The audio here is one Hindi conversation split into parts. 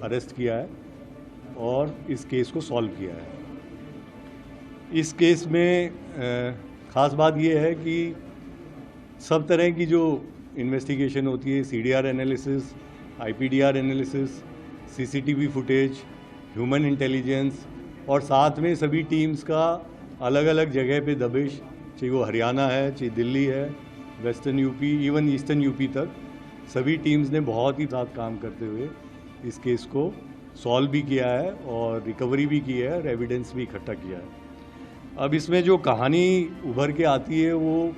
अरेस्ट किया है और इस केस को सॉल्व किया है। इस केस में ख़ास बात यह है कि सब तरह की जो इन्वेस्टिगेशन होती है, CDR analysis, IPDR analysis, CCTV footage, human intelligence और साथ में सभी टीम्स का अलग अलग जगह पे दबिश, चाहे वो हरियाणा है, चाहे दिल्ली है, western UP, even eastern UP तक, सभी टीम्स ने बहुत ही साथ काम करते हुए इस केस को सॉल्व भी किया है और रिकवरी भी की है और एविडेंस भी इकट्ठा किया है। अब इसमें जो कहानी उभर के आती है वो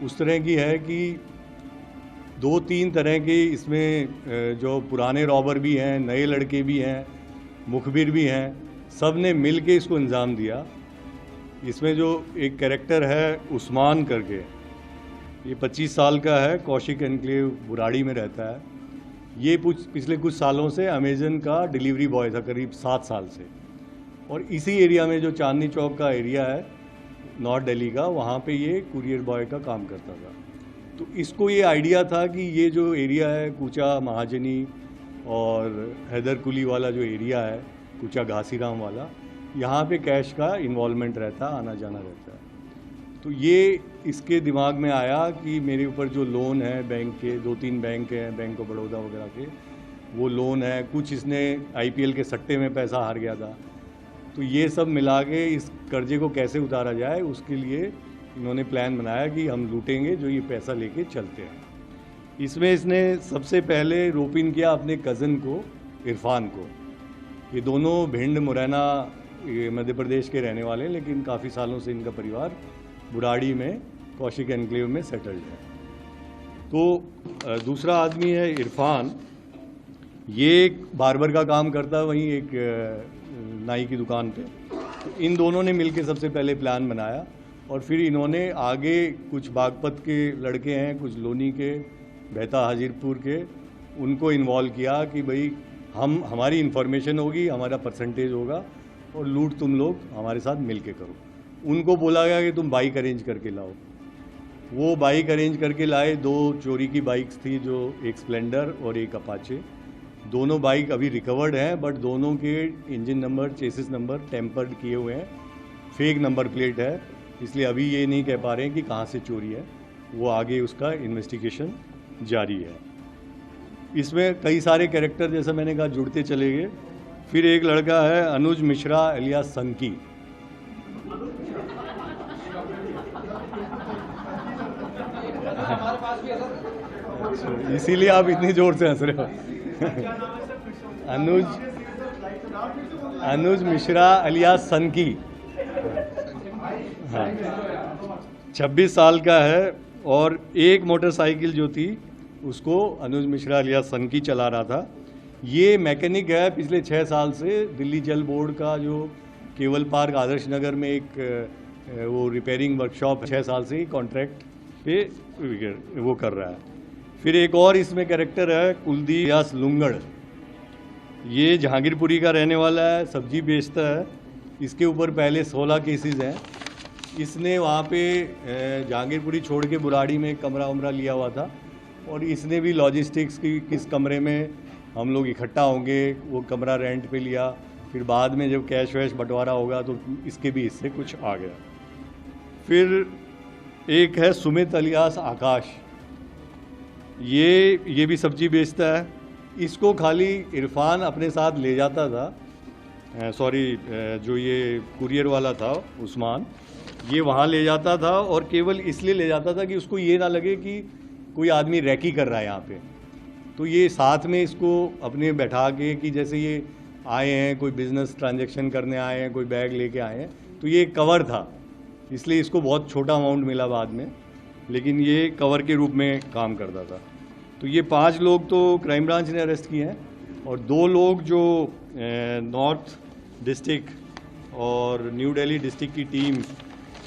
उस तरह की है कि 2-3 तरह के इसमें जो पुराने रॉबर भी हैं, नए लड़के भी हैं, मुखबिर भी हैं, सब ने मिल के इसको अंजाम दिया। इसमें जो एक कैरेक्टर है उस्मान करके, ये 25 साल का है, कौशिक एनक्लेव बुराड़ी में रहता है। ये पिछले कुछ सालों से अमेजन का डिलीवरी बॉय था, करीब 7 साल से, और इसी एरिया में जो चांदनी चौक का एरिया है नॉर्थ दिल्ली का, वहाँ पे ये कुरियर बॉय का काम करता था। तो इसको ये आइडिया था कि ये जो एरिया है कूचा महाजनी और हैदर कुली वाला जो एरिया है, कूचा घासीराम वाला, यहाँ पे कैश का इन्वॉल्वमेंट रहता, आना जाना रहता है। तो ये इसके दिमाग में आया कि मेरे ऊपर जो लोन है बैंक के, 2-3 बैंक हैं, बैंक ऑफ बड़ौदा वगैरह के, वो लोन है, कुछ इसने IPL के सट्टे में पैसा हार गया था, तो ये सब मिला के इस कर्जे को कैसे उतारा जाए, उसके लिए इन्होंने प्लान बनाया कि हम लूटेंगे जो ये पैसा लेके चलते हैं। इसमें इसने सबसे पहले रोप इन किया अपने कज़न को, इरफान को। ये दोनों भिंड मुरैना मध्य प्रदेश के रहने वाले हैं, लेकिन काफ़ी सालों से इनका परिवार बुराड़ी में कौशिक एनक्लेव में सेटल्ड है। तो दूसरा आदमी है इरफान, ये एक बार्बर का काम करता है, वहीं एक नाई की दुकान पे। तो इन दोनों ने मिलकर सबसे पहले प्लान बनाया और फिर इन्होंने आगे कुछ बागपत के लड़के हैं, कुछ लोनी के, बहता हाजिरपुर के, उनको इन्वॉल्व किया कि भाई हमारी इन्फॉर्मेशन होगी, हमारा परसेंटेज होगा और लूट तुम लोग हमारे साथ मिल के करो। उनको बोला गया कि तुम बाइक अरेंज करके लाओ। वो बाइक अरेंज करके लाए। 2 चोरी की बाइक्स थी, जो एक स्प्लेंडर और एक अपाचे। दोनों बाइक अभी रिकवर्ड हैं, बट दोनों के engine number, chassis number tempered किए हुए हैं, फेक नंबर प्लेट है, इसलिए अभी ये नहीं कह पा रहे हैं कि कहाँ से चोरी है। वो आगे उसका इन्वेस्टिगेशन जारी है। इसमें कई सारे कैरेक्टर, जैसा मैंने कहा, जुड़ते चले गए। फिर एक लड़का है अनुज मिश्रा एलियास संकी। इसीलिए आप इतनी जोर से हंस रहे हो। अनुज मिश्रा एलियास संकी, हाँ, 26 साल का है और एक मोटरसाइकिल जो थी उसको अनुज मिश्रा एलियास संकी चला रहा था। ये मैकेनिक है, पिछले 6 साल से दिल्ली जल बोर्ड का जो केवल पार्क आदर्श नगर में एक वो रिपेयरिंग वर्कशॉप 6 साल से ही कॉन्ट्रैक्ट पे वो कर रहा है। फिर एक और इसमें कैरेक्टर है कुलदीप व्यास लुंगड़। ये जहांगीरपुरी का रहने वाला है, सब्जी बेचता है। इसके ऊपर पहले 16 केसेस हैं। इसने वहाँ पे जहांगीरपुरी छोड़ के बुराड़ी में एक कमरा वमरा लिया हुआ था और इसने भी लॉजिस्टिक्स की किस कमरे में हम लोग इकट्ठा होंगे वो कमरा रेंट पे लिया। फिर बाद में जब कैश वैश बंटवारा होगा तो इसके भी हिस्से कुछ आ गया। फिर एक है सुमित अलियास आकाश, ये भी सब्जी बेचता है। इसको खाली इरफान अपने साथ ले जाता था, जो ये कुरियर वाला था उस्मान, ये वहाँ ले जाता था और केवल इसलिए ले जाता था कि उसको ये ना लगे कि कोई आदमी रैकी कर रहा है यहाँ पे। तो ये साथ में इसको अपने बैठा के कि जैसे ये आए हैं, कोई बिजनेस ट्रांजैक्शन करने आए हैं, कोई बैग लेके आए हैं, तो ये कवर था, इसलिए इसको बहुत छोटा अमाउंट मिला बाद में, लेकिन ये कवर के रूप में काम करता था। तो ये 5 लोग तो क्राइम ब्रांच ने अरेस्ट किए हैं और 2 लोग जो नॉर्थ डिस्ट्रिक्ट और न्यू दिल्ली डिस्ट्रिक्ट की टीम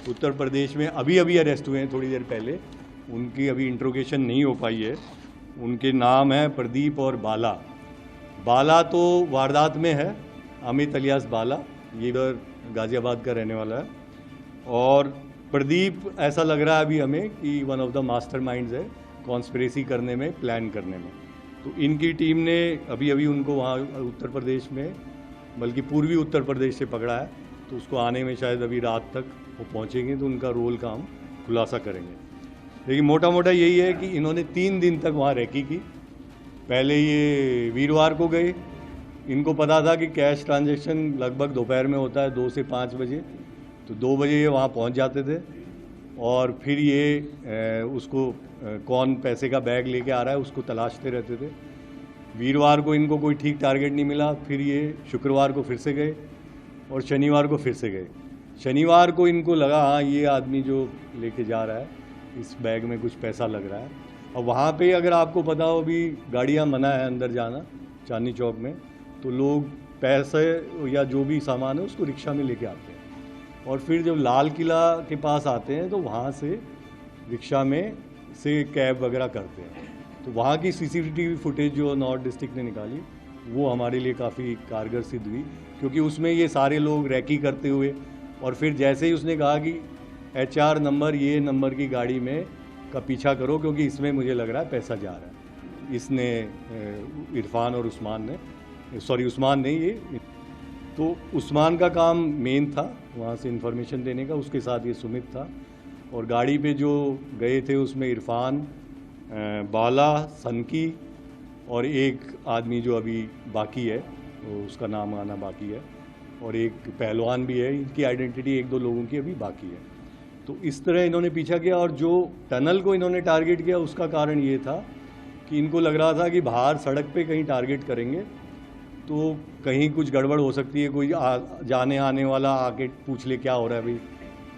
उत्तर प्रदेश में अभी अरेस्ट हुए हैं थोड़ी देर पहले, उनकी अभी इंट्रोगेशन नहीं हो पाई है। उनके नाम है प्रदीप और बाला। बाला तो वारदात में है, अमित अलियास बाला, ये इधर गाज़ियाबाद का रहने वाला है। और प्रदीप ऐसा लग रहा है अभी हमें कि वन ऑफ द मास्टरमाइंड्स है कॉन्स्पिरेसी करने में, प्लान करने में। तो इनकी टीम ने अभी अभी उनको वहाँ उत्तर प्रदेश में, बल्कि पूर्वी उत्तर प्रदेश से पकड़ा है। तो उसको आने में शायद अभी रात तक वो पहुँचेंगे, तो उनका रोल का हम खुलासा करेंगे। लेकिन मोटा मोटा यही है कि इन्होंने 3 दिन तक वहाँ रैकी की। पहले ये वीरवार को गए, इनको पता था कि कैश ट्रांजैक्शन लगभग दोपहर में होता है 2 से 5 बजे, तो 2 बजे ये वहाँ पहुँच जाते थे और फिर ये उसको कौन पैसे का बैग लेके आ रहा है उसको तलाशते रहते थे। वीरवार को इनको कोई ठीक टारगेट नहीं मिला, फिर ये शुक्रवार को फिर से गए और शनिवार को फिर से गए। शनिवार को इनको लगा हाँ ये आदमी जो लेके जा रहा है इस बैग में कुछ पैसा लग रहा है। और वहाँ पे अगर आपको पता हो भी गाड़ियाँ मना है अंदर जाना चांदनी चौक में, तो लोग पैसे या जो भी सामान है उसको रिक्शा में लेके आते हैं और फिर जब लाल किला के पास आते हैं तो वहाँ से रिक्शा में से कैब वगैरह करते हैं। तो वहाँ की सीसीटीवी फुटेज जो नॉर्थ डिस्ट्रिक्ट ने निकाली वो हमारे लिए काफ़ी कारगर सिद्ध हुई, क्योंकि उसमें ये सारे लोग रैकी करते हुए और फिर जैसे ही उसने कहा कि HR नंबर ये नंबर की गाड़ी में का पीछा करो क्योंकि इसमें मुझे लग रहा है पैसा जा रहा है, इसने इरफान और उस्मान ने, सॉरी उस्मान नहीं, ये तो उस्मान का काम मेन था वहाँ से इन्फॉर्मेशन देने का, उसके साथ ये सुमित था। और गाड़ी पे जो गए थे उसमें इरफान, बाला, सनकी और एक आदमी जो अभी बाकी है तो उसका नाम आना बाकी है, और एक पहलवान भी है, इनकी आइडेंटिटी 1-2 लोगों की अभी बाकी है। तो इस तरह इन्होंने पीछा किया और जो टनल को इन्होंने टारगेट किया उसका कारण ये था कि इनको लग रहा था कि बाहर सड़क पे कहीं टारगेट करेंगे तो कहीं कुछ गड़बड़ हो सकती है, कोई जाने आने वाला आके पूछ ले क्या हो रहा है भाई,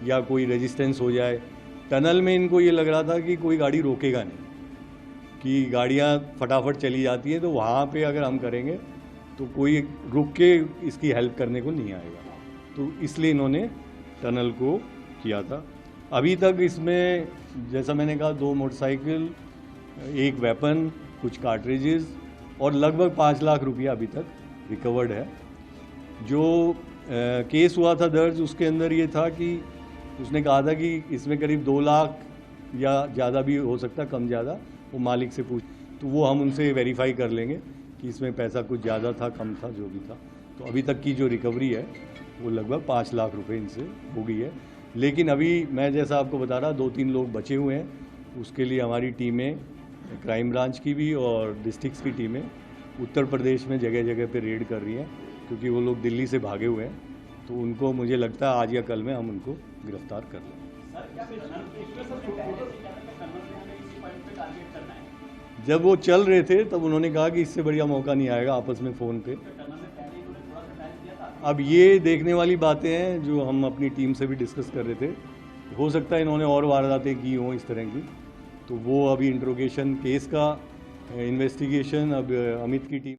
या कोई रेजिस्टेंस हो जाए। टनल में इनको ये लग रहा था कि कोई गाड़ी रोकेगा नहीं, कि गाड़ियाँ फटाफट चली जाती हैं, तो वहाँ पे अगर हम करेंगे तो कोई रुक के इसकी हेल्प करने को नहीं आएगा, तो इसलिए इन्होंने टनल को किया था। अभी तक इसमें जैसा मैंने कहा 2 मोटरसाइकिल, 1 वेपन, कुछ कार्ट्रिजेस और लगभग 5 लाख रुपया अभी तक रिकवर्ड है। जो केस हुआ था दर्ज उसके अंदर ये था कि उसने कहा था कि इसमें करीब 2 लाख या ज़्यादा भी हो सकता, कम ज़्यादा, वो मालिक से पूछ, तो वो हम उनसे वेरीफाई कर लेंगे कि इसमें पैसा कुछ ज़्यादा था कम था जो भी था। तो अभी तक की जो रिकवरी है वो लगभग 5 लाख रुपए इनसे हो गई है। लेकिन अभी मैं जैसा आपको बता रहा 2-3 लोग बचे हुए हैं, उसके लिए हमारी टीमें क्राइम ब्रांच की भी और डिस्ट्रिक्ट्स की टीमें उत्तर प्रदेश में जगह जगह पे रेड कर रही हैं, क्योंकि वो लोग दिल्ली से भागे हुए हैं। तो उनको मुझे लगता है आज या कल में हम उनको गिरफ्तार कर लें। जब वो चल रहे थे तब उन्होंने कहा कि इससे बढ़िया मौका नहीं आएगा, आपस में फ़ोन पे। अब ये देखने वाली बातें हैं जो हम अपनी टीम से भी डिस्कस कर रहे थे। हो सकता है इन्होंने और वारदातें की हों इस तरह की, तो वो अभी इंट्रोगेशन केस का इन्वेस्टिगेशन अब अमित की टीम